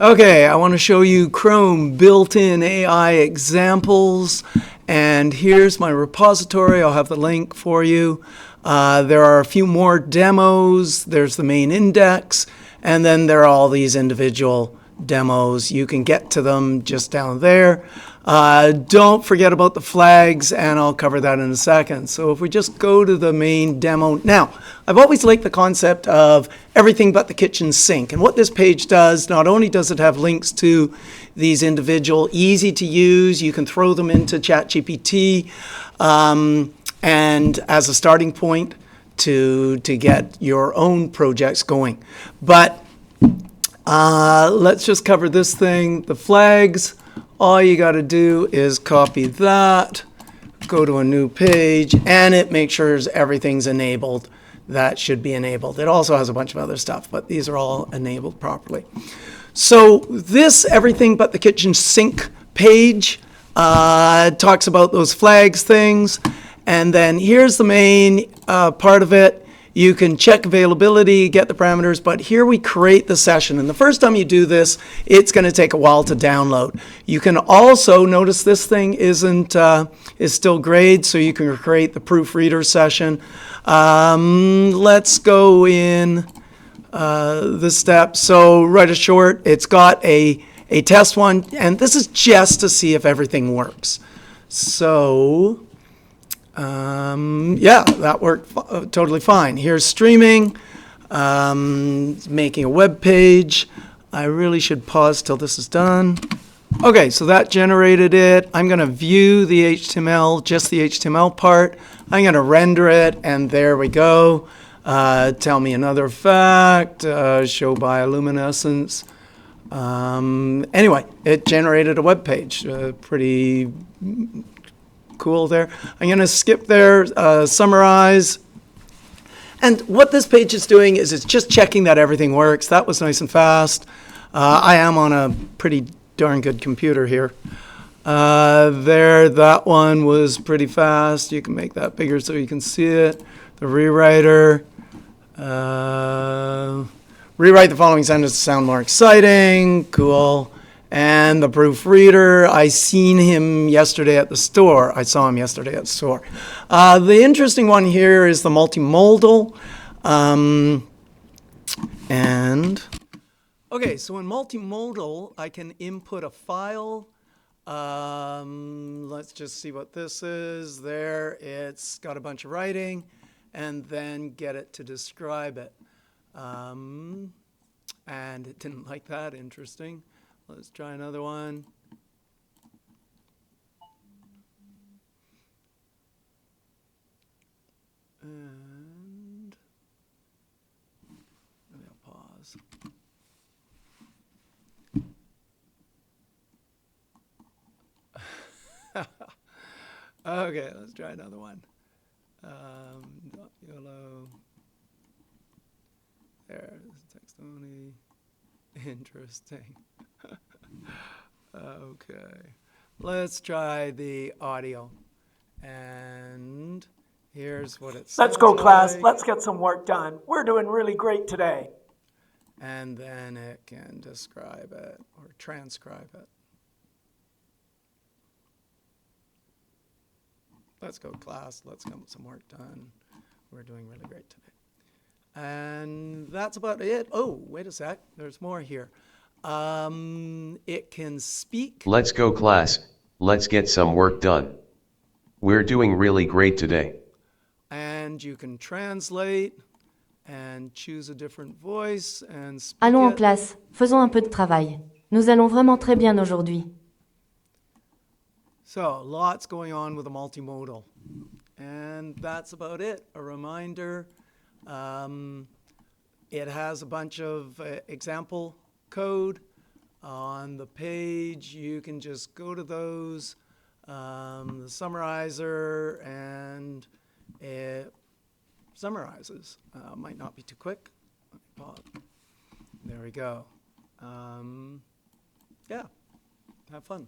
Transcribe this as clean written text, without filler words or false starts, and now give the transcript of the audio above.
Okay, I want to show you Chrome built-in AI examples, and here's my repository. I'll have the link for you. There are a few more demos. There's the main index, and then there are all these individual demos. You can get to them just down there. Don't forget about the flags, and I'll cover that in a second. So if we just go to the main demo. Now, I've always liked the concept of everything but the kitchen sink. And what this page does, not only does it have links to these individual, easy to use, you can throw them into ChatGPT, and as a starting point to get your own projects going. But let's just cover this thing, the flags. All you got to do is copy that, go to a new page, and it makes sure everything's enabled. That should be enabled. It also has a bunch of other stuff, but these are all enabled properly. So this everything but the kitchen sink page talks about those flags things. And then here's the main part of it. You can check availability, get the parameters, but here we create the session. And the first time you do this, it's going to take a while to download. You can also notice this thing is still grayed, so you can create the proofreader session. Let's go in this step. So write a short. It's got a test one, and this is just to see if everything works. So yeah, that worked totally fine. Here's streaming, making a web page. I really should pause till this is done. Okay, so that generated it. I'm going to view the HTML, just the HTML part. I'm going to render it, and there we go. Tell me another fact, show bioluminescence. Anyway, it generated a web page. Pretty cool there. I'm going to skip there, summarize. And what this page is doing is it's just checking that everything works. That was nice and fast. I am on a pretty darn good computer here. There, that one was pretty fast. You can make that bigger so you can see it. The rewriter. Rewrite the following sentence to sound more exciting. Cool. And the proofreader, I seen him yesterday at the store. I saw him yesterday at the store. The interesting one here is the multimodal. And okay, so in multimodal, I can input a file. Let's just see what this is. There, it's got a bunch of writing, and then get it to describe it. And it didn't like that. Interesting. Let's try another one. And maybe I'll pause. Okay, let's try another one. YOLO. There's text only. Interesting. Okay, let's try the audio. And here's what it says. Let's go, class. Let's get some work done. We're doing really great today. And then it can describe it or transcribe it. Let's go, class. Let's get some work done. We're doing really great today. And that's about it. Oh, wait a sec. There's more here. It can speak. Let's go, class. Let's get some work done. We're doing really great today. And you can translate and choose a different voice and speak. Allons en classe, faisons un peu de travail. Nous allons vraiment très bien aujourd'hui. So, lots going on with a multimodal. And that's about it. A reminder. It has a bunch of example code on the page. You can just go to those, the summarizer, and it summarizes. Might not be too quick. There we go. Yeah, have fun.